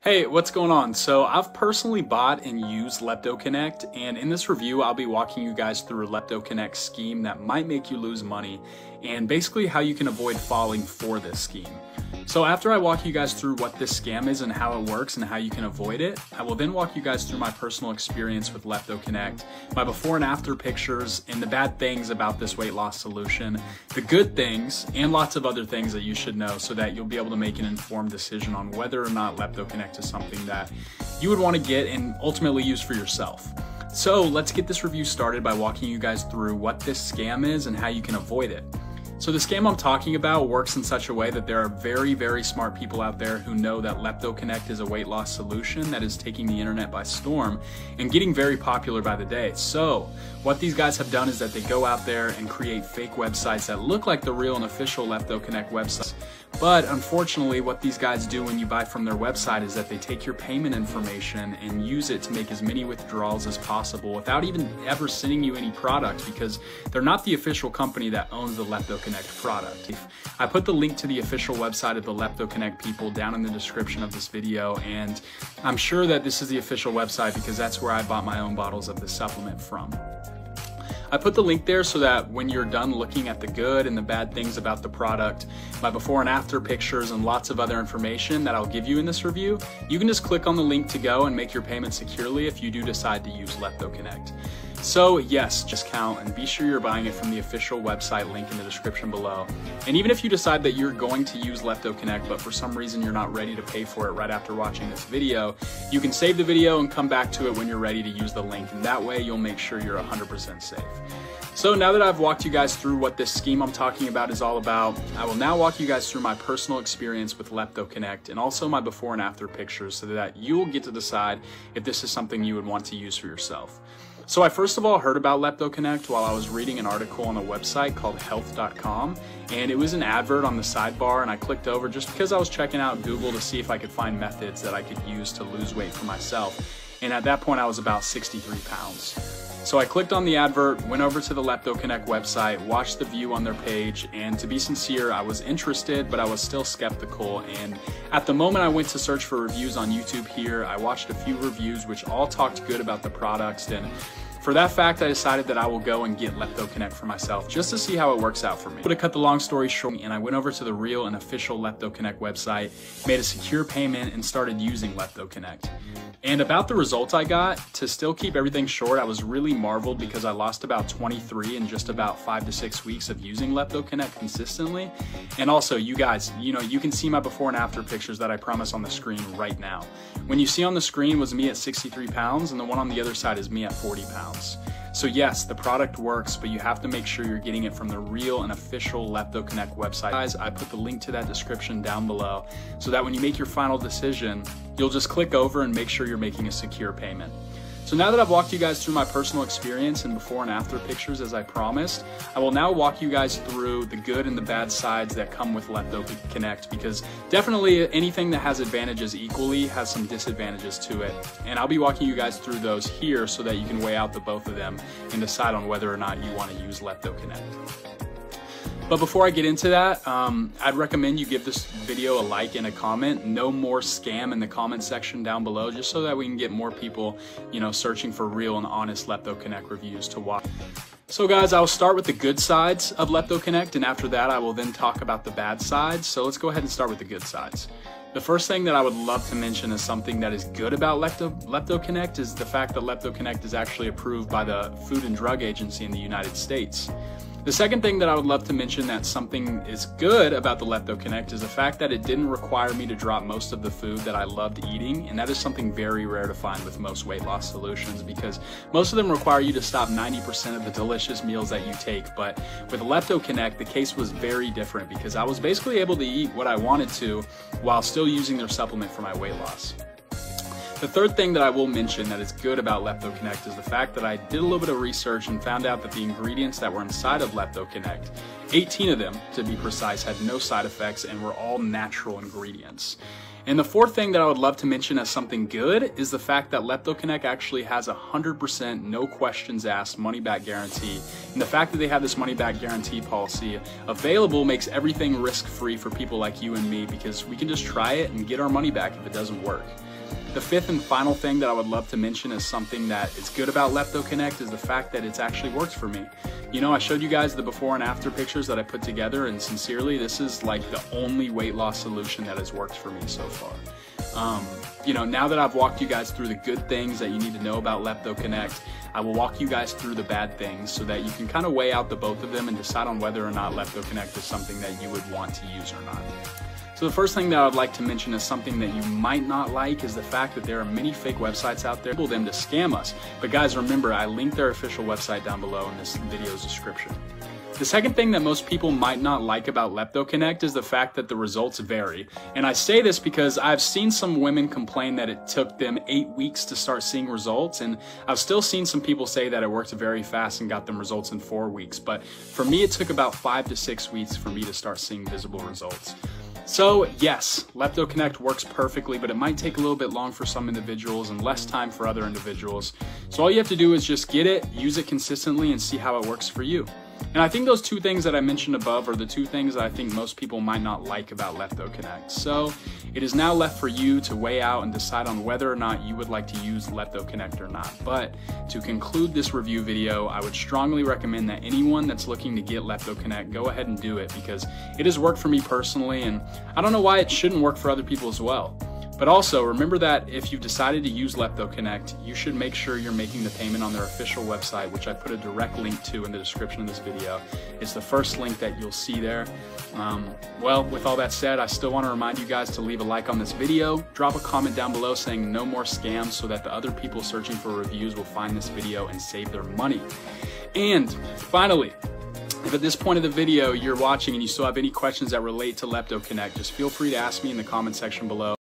Hey, what's going on? So I've personally bought and used LeptoConnect, and in this review, I'll be walking you guys through a LeptoConnect scheme that might make you lose money and basically how you can avoid falling for this scheme. So after I walk you guys through what this scam is and how it works and how you can avoid it, I will then walk you guys through my personal experience with LeptoConnect, my before and after pictures, and the bad things about this weight loss solution, the good things, and lots of other things that you should know so that you'll be able to make an informed decision on whether or not LeptoConnect is something that you would want to get and ultimately use for yourself. So let's get this review started by walking you guys through what this scam is and how you can avoid it. So the scam I'm talking about works in such a way that there are very, very smart people out there who know that LeptoConnect is a weight loss solution that is taking the internet by storm and getting very popular by the day. So what these guys have done is that they go out there and create fake websites that look like the real and official LeptoConnect websites. But unfortunately, what these guys do when you buy from their website is that they take your payment information and use it to make as many withdrawals as possible without even ever sending you any product, because they're not the official company that owns the LeptoConnect product. I put the link to the official website of the LeptoConnect people down in the description of this video, and I'm sure that this is the official website because that's where I bought my own bottles of this supplement from. I put the link there so that when you're done looking at the good and the bad things about the product, my before and after pictures, and lots of other information that I'll give you in this review, you can just click on the link to go and make your payment securely if you do decide to use LeptoConnect. So yes, discount, and be sure you're buying it from the official website link in the description below. And even if you decide that you're going to use LeptoConnect, but for some reason you're not ready to pay for it right after watching this video, you can save the video and come back to it when you're ready to use the link, and that way you'll make sure you're 100% safe. So now that I've walked you guys through what this scheme I'm talking about is all about, I will now walk you guys through my personal experience with LeptoConnect and also my before and after pictures so that you will get to decide if this is something you would want to use for yourself. So I first of all heard about LeptoConnect while I was reading an article on a website called health.com, and it was an advert on the sidebar, and I clicked over just because I was checking out Google to see if I could find methods that I could use to lose weight for myself. And at that point I was about 63 pounds. So I clicked on the advert, went over to the LeptoConnect website, watched the view on their page, and to be sincere, I was interested, but I was still skeptical. And at the moment I went to search for reviews on YouTube here, I watched a few reviews which all talked good about the products, and for that fact, I decided that I will go and get LeptoConnect for myself just to see how it works out for me. To cut the long story short, and I went over to the real and official LeptoConnect website, made a secure payment, and started using LeptoConnect. And about the results I got, to still keep everything short, I was really marveled because I lost about 23 in just about 5 to 6 weeks of using LeptoConnect consistently. And also, you guys, you can see my before and after pictures that I promise on the screen right now. When you see on the screen was me at 63 pounds, and the one on the other side is me at 40 pounds. So yes, the product works, but you have to make sure you're getting it from the real and official LeptoConnect website. Guys, I put the link to that description down below so that when you make your final decision, you'll just click over and make sure you're making a secure payment. So now that I've walked you guys through my personal experience and before and after pictures as I promised, I will now walk you guys through the good and the bad sides that come with LeptoConnect, because definitely anything that has advantages equally has some disadvantages to it. And I'll be walking you guys through those here so that you can weigh out the both of them and decide on whether or not you want to use LeptoConnect. But before I get into that, I'd recommend you give this video a like and a comment. No more scam in the comment section down below, just so that we can get more people, searching for real and honest LeptoConnect reviews to watch. So guys, I'll start with the good sides of LeptoConnect, and after that I will then talk about the bad sides. So let's go ahead and start with the good sides. The first thing that I would love to mention is something that is good about LeptoConnect is the fact that LeptoConnect is actually approved by the Food and Drug Agency in the United States. The second thing that I would love to mention that something is good about the LeptoConnect is the fact that it didn't require me to drop most of the food that I loved eating, and that is something very rare to find with most weight loss solutions, because most of them require you to stop 90% of the delicious meals that you take. But with LeptoConnect, the case was very different because I was basically able to eat what I wanted to while still using their supplement for my weight loss. The third thing that I will mention that is good about LeptoConnect is the fact that I did a little bit of research and found out that the ingredients that were inside of LeptoConnect, 18 of them to be precise, had no side effects and were all natural ingredients. And the fourth thing that I would love to mention as something good is the fact that LeptoConnect actually has a 100% no questions asked money back guarantee. And the fact that they have this money back guarantee policy available makes everything risk free for people like you and me, because we can just try it and get our money back if it doesn't work. The fifth and final thing that I would love to mention is something that is good about LeptoConnect is the fact that it's actually worked for me. You know, I showed you guys the before and after pictures that I put together, and sincerely, this is like the only weight loss solution that has worked for me so far. You know, now that I've walked you guys through the good things that you need to know about LeptoConnect, I will walk you guys through the bad things so that you can kind of weigh out the both of them and decide on whether or not LeptoConnect is something that you would want to use or not. So the first thing that I would like to mention is something that you might not like is the fact that there are many fake websites out there for them to scam us. But guys, remember, I linked their official website down below in this video's description. The second thing that most people might not like about LeptoConnect is the fact that the results vary. And I say this because I've seen some women complain that it took them 8 weeks to start seeing results, and I've still seen some people say that it worked very fast and got them results in 4 weeks. But for me, it took about 5 to 6 weeks for me to start seeing visible results. So yes, LeptoConnect works perfectly, but it might take a little bit long for some individuals and less time for other individuals. So all you have to do is just get it, use it consistently, and see how it works for you. And I think those two things that I mentioned above are the two things that I think most people might not like about LeptoConnect. So it is now left for you to weigh out and decide on whether or not you would like to use LeptoConnect or not. But to conclude this review video, I would strongly recommend that anyone that's looking to get LeptoConnect, go ahead and do it, because it has worked for me personally, and I don't know why it shouldn't work for other people as well. But also, remember that if you've decided to use LeptoConnect, you should make sure you're making the payment on their official website, which I put a direct link to in the description of this video. It's the first link that you'll see there. Well, with all that said, I still want to remind you guys to leave a like on this video, drop a comment down below saying no more scams so that the other people searching for reviews will find this video and save their money. And finally, if at this point of the video you're watching and you still have any questions that relate to LeptoConnect, just feel free to ask me in the comment section below.